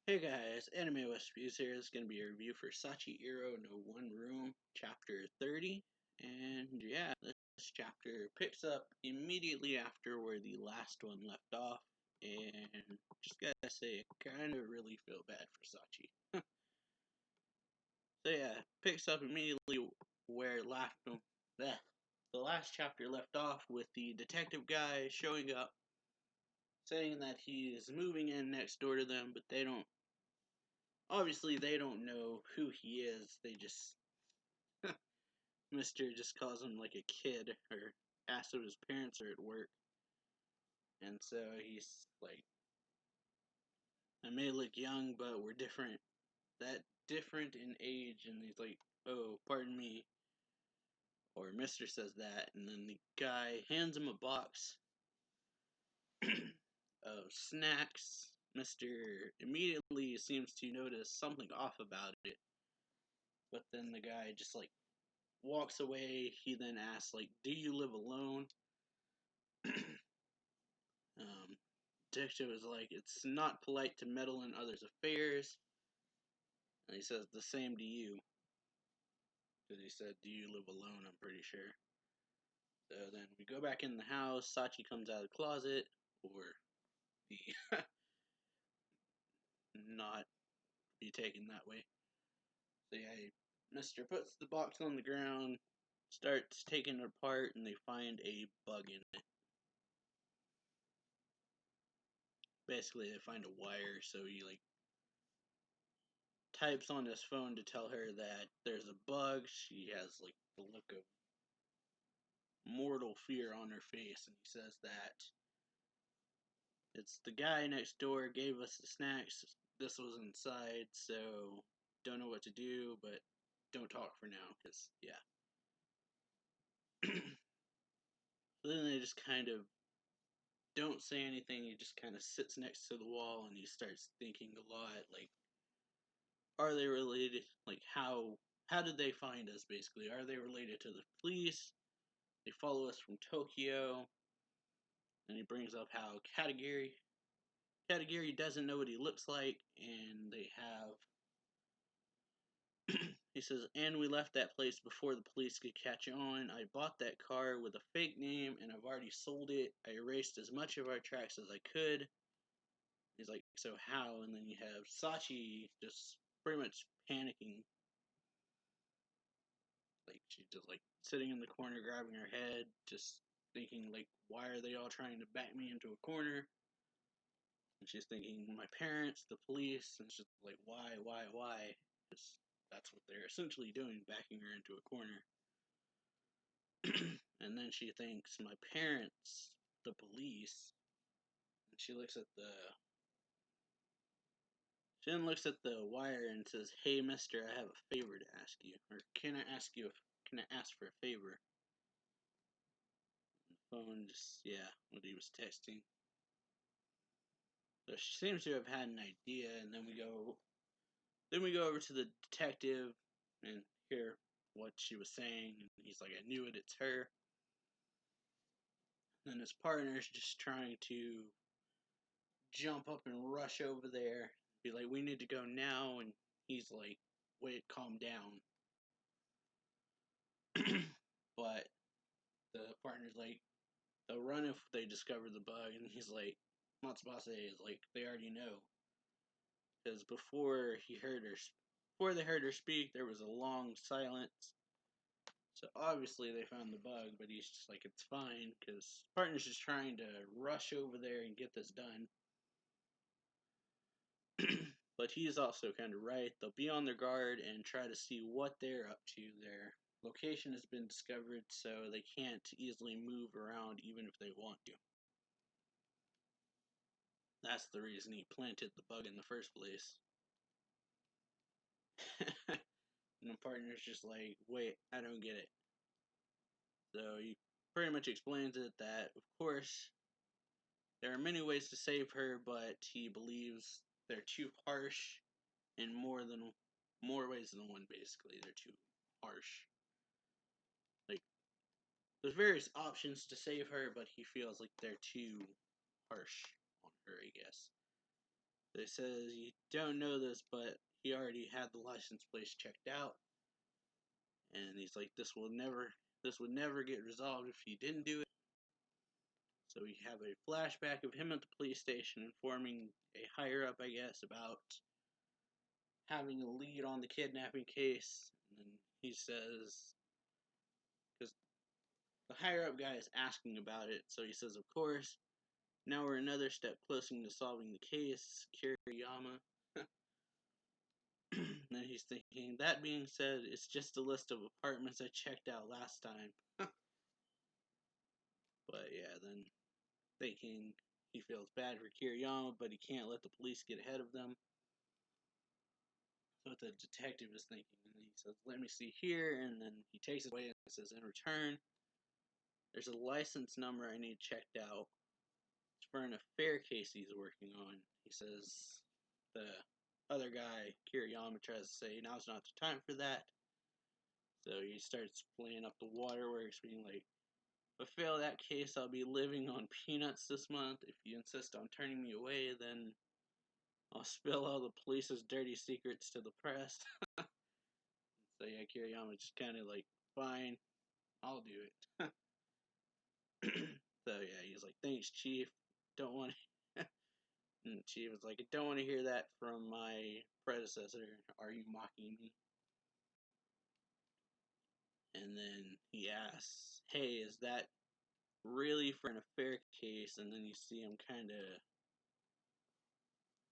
Hey guys, Anime Westviews here. This is going to be a review for Sachi-iro no One Room, Chapter 30. And yeah, this chapter picks up immediately after where the last one left off. And just gotta say, I kind of really feel bad for Sachi. So yeah, picks up immediately where it left him. The last chapter left off with the detective guy showing up, saying that he is moving in next door to them, but obviously they don't know who he is. They just Mister just calls him like a kid or asks if his parents are at work. And so he's like, I may look young, but we're different. That different in age. And he's like, oh, pardon me. Or Mister says that. And then the guy hands him a box of snacks. Mister immediately seems to notice something off about it. But then the guy just like walks away. He then asks, like, do you live alone? Detective is like, it's not polite to meddle in others' affairs. And he says, the same to you. Because he said, do you live alone? I'm pretty sure. So then we go back in the house. Sachi comes out of the closet, or the not be taken that way. So yeah, Mister puts the box on the ground, starts taking it apart, and they find a bug in it. Basically, they find a wire, so he like types on his phone to tell her that there's a bug. She has like the look of mortal fear on her face, and he says that it's the guy next door gave us the snacks. This was inside, so don't know what to do, but don't talk for now, because yeah. So then they just kind of don't say anything. He just kind of sits next to the wall, and he starts thinking a lot. Like, are they related? Like, how did they find us? Basically, are they related to the police? They follow us from Tokyo. And he brings up how Katagiri doesn't know what he looks like, and they have. He says, and we left that place before the police could catch on. I bought that car with a fake name, and I've already sold it. I erased as much of our tracks as I could. He's like, so how? And then you have Sachi just pretty much panicking. Like, she's just like sitting in the corner, grabbing her head, just thinking, like, why are they all trying to back me into a corner? And she's thinking, my parents, the police, and she's like, why? Because that's what they're essentially doing, backing her into a corner. And then she thinks, my parents, the police, and she then looks at the wire and says, hey mister, I have a favor to ask you. Or can I ask for a favor? And the phone just, yeah, what he was texting. So she seems to have had an idea, and then we go over to the detective and hear what she was saying, and he's like, I knew it, it's her. And then his partner's just trying to jump up and rush over there, be like, we need to go now, and he's like, wait, calm down. But the partner's like, they'll run if they discover the bug, and he's like, Matsubase is like, they already know. Because before they heard her speak, there was a long silence. So obviously they found the bug, but he's just like, it's fine, because partner's just trying to rush over there and get this done. But he's also kind of right. They'll be on their guard and try to see what they're up to. Their location has been discovered, so they can't easily move around even if they want to. That's the reason he planted the bug in the first place. And the partner's just like, wait, I don't get it. So he pretty much explains it that, of course, there are many ways to save her, but he believes they're too harsh in more ways than one. Basically, they're too harsh. Like, there's various options to save her, but he feels like they're too harsh on her, I guess. So he says, you don't know this, but he already had the license plates checked out. And he's like, this would never get resolved if he didn't do it. So we have a flashback of him at the police station informing a higher up, I guess, about having a lead on the kidnapping case. And then he says, because the higher up guy is asking about it, so he says, of course, now we're another step closer to solving the case, Kiriyama. And then he's thinking, that being said, it's just a list of apartments I checked out last time. But yeah, then thinking he feels bad for Kiriyama, but he can't let the police get ahead of them. So what the detective is thinking, and he says, let me see here, and then he takes it away and says, in return, there's a license number I need checked out. It's for an affair case he's working on. He says, the other guy, Kiriyama, tries to say, now's not the time for that. So he starts playing up the waterworks, being like, if I fail that case, I'll be living on peanuts this month. If you insist on turning me away, then I'll spill all the police's dirty secrets to the press. So yeah, Kiriyama just kind of like, fine, I'll do it. So yeah, he's like, thanks, Chief. Don't want to. And Chief was like, I don't want to hear that from my predecessor. Are you mocking me? And then he asks, hey, is that really for an affair case? And then you see him kind of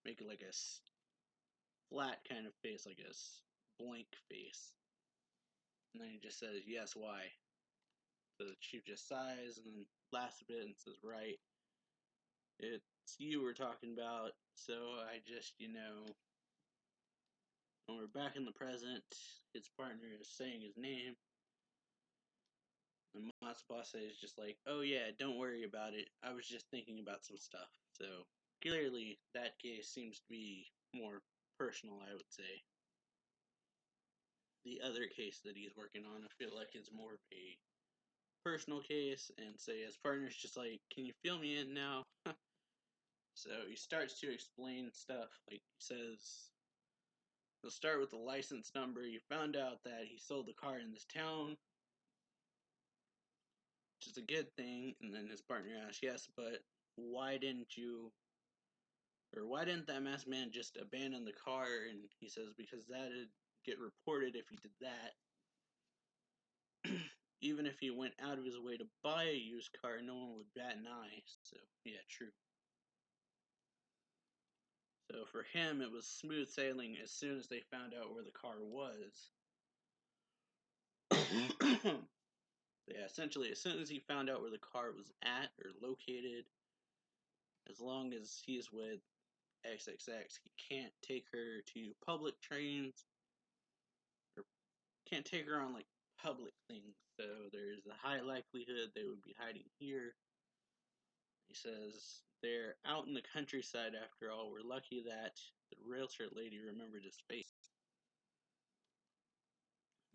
make like a flat kind of face, like a blank face. And then he just says, yes, why? So the chief just sighs and then laughs a bit and says, right, it's you we're talking about. So I just, when we're back in the present, his partner is saying his name. And Matsubasa is just like, oh yeah, don't worry about it. I was just thinking about some stuff. So clearly that case seems to be more personal, I would say. The other case that he's working on, I feel like is more of a personal case, and say his partner's just like, can you fill me in now? So he starts to explain stuff, like he says, he'll start with the license number. You found out that he sold the car in this town, which is a good thing. And then his partner asks, yes, but why didn't that masked man just abandon the car? And he says, because that'd get reported if he did that. Even if he went out of his way to buy a used car, no one would bat an eye. So, yeah, true. So for him, it was smooth sailing as soon as they found out where the car was. Yeah, essentially, as soon as he found out where the car was at or located, as long as he's with XXX, he can't take her to public trains or can't take her on like public things. So there's a high likelihood they would be hiding here. He says they're out in the countryside after all. We're lucky that the realtor lady remembered his face.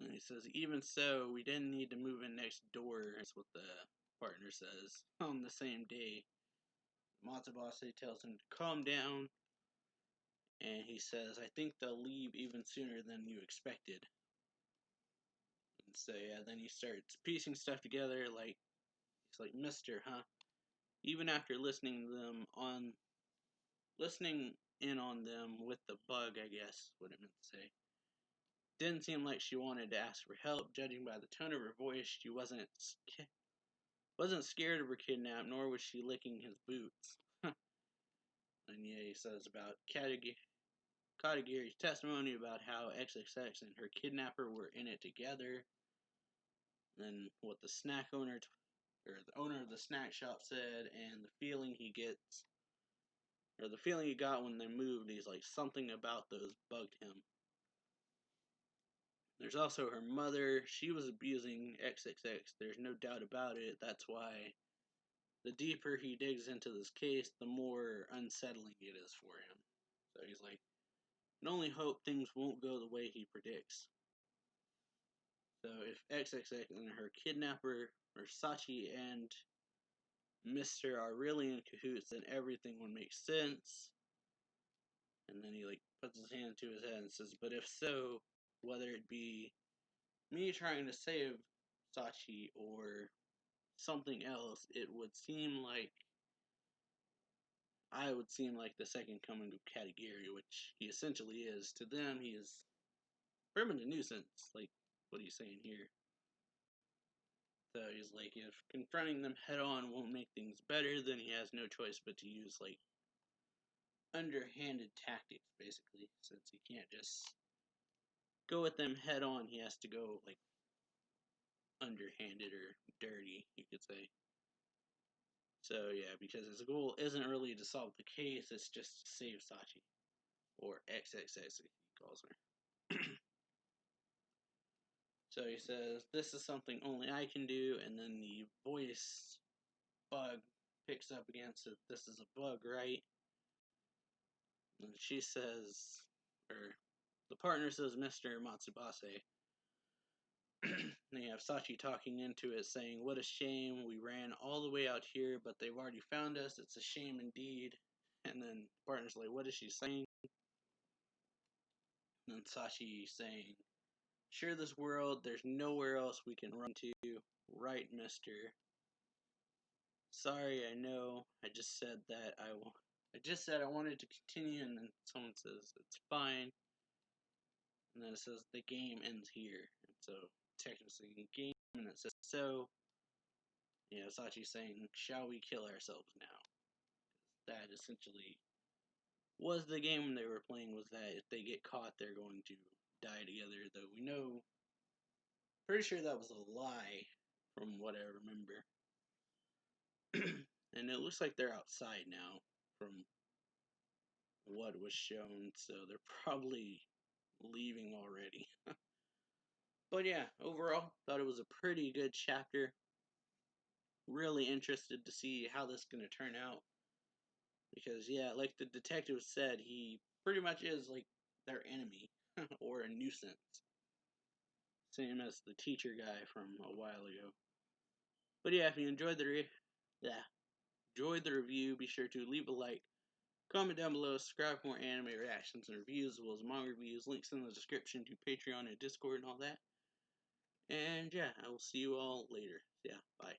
And he says, even so, we didn't need to move in next door. That's what the partner says. On the same day, Matsubase tells him to calm down. And he says, I think they'll leave even sooner than you expected. And so, yeah, then he starts piecing stuff together. Like, he's like, Mister, huh? Even after listening in on them with the bug, I guess, what it meant to say. Didn't seem like she wanted to ask for help. Judging by the tone of her voice, she wasn't scared of her kidnap, nor was she licking his boots. And yeah, he says about Katagiri's testimony about how XXX and her kidnapper were in it together. And what the snack owner, or the owner of the snack shop said, and the feeling he got when they moved, he's like, something about those bugged him. There's also her mother. She was abusing XXX. There's no doubt about it. That's why the deeper he digs into this case, the more unsettling it is for him. So he's like, I can only hope things won't go the way he predicts. So if XXX and her kidnapper, or Sachi and Mr. are really in cahoots, then everything would make sense. And then he like puts his hand to his head and says, "But if so, whether it be me trying to save Sachi or something else, it would seem like I would seem like the second coming of Katagiri, which he essentially is. To them, he is permanent nuisance, like what he's saying here. So he's like, if confronting them head on won't make things better, then he has no choice but to use like underhanded tactics, basically, since he can't just go at them head on. He has to go like underhanded or dirty, you could say. So yeah, because his goal isn't really to solve the case; it's just to save Sachi, or XXX, he calls her. So he says, "This is something only I can do," and then the voice bug picks up against it. "This is a bug, right?" And she says, or the partner says, "Mr. Matsubase." And you have Sachi talking into it, saying, "What a shame. We ran all the way out here, but they've already found us. It's a shame indeed." And then the partner's like, "What is she saying?" And then Sachi saying, "Sure, this world, there's nowhere else we can run to. Right, mister. Sorry, I know. I just said that I just said I wanted to continue," and then someone says, "It's fine." And then it says, "The game ends here." And so, technically, the game, and it says, "So," you know, Sachi saying, "Shall we kill ourselves now?" That essentially was the game they were playing, was that if they get caught, they're going to die together, though we know, pretty sure that was a lie from what I remember. And it looks like they're outside now from what was shown, so they're probably leaving already. But yeah, overall, thought it was a pretty good chapter. Really interested to see how this is going to turn out. Because, yeah, like the detective said, he pretty much is like their enemy or a nuisance. Same as the teacher guy from a while ago. But yeah, if you enjoyed enjoyed the review, be sure to leave a like, comment down below, subscribe for more anime reactions and reviews, as well as manga reviews. Links in the description to Patreon and Discord and all that. And yeah, I will see you all later. Yeah, bye.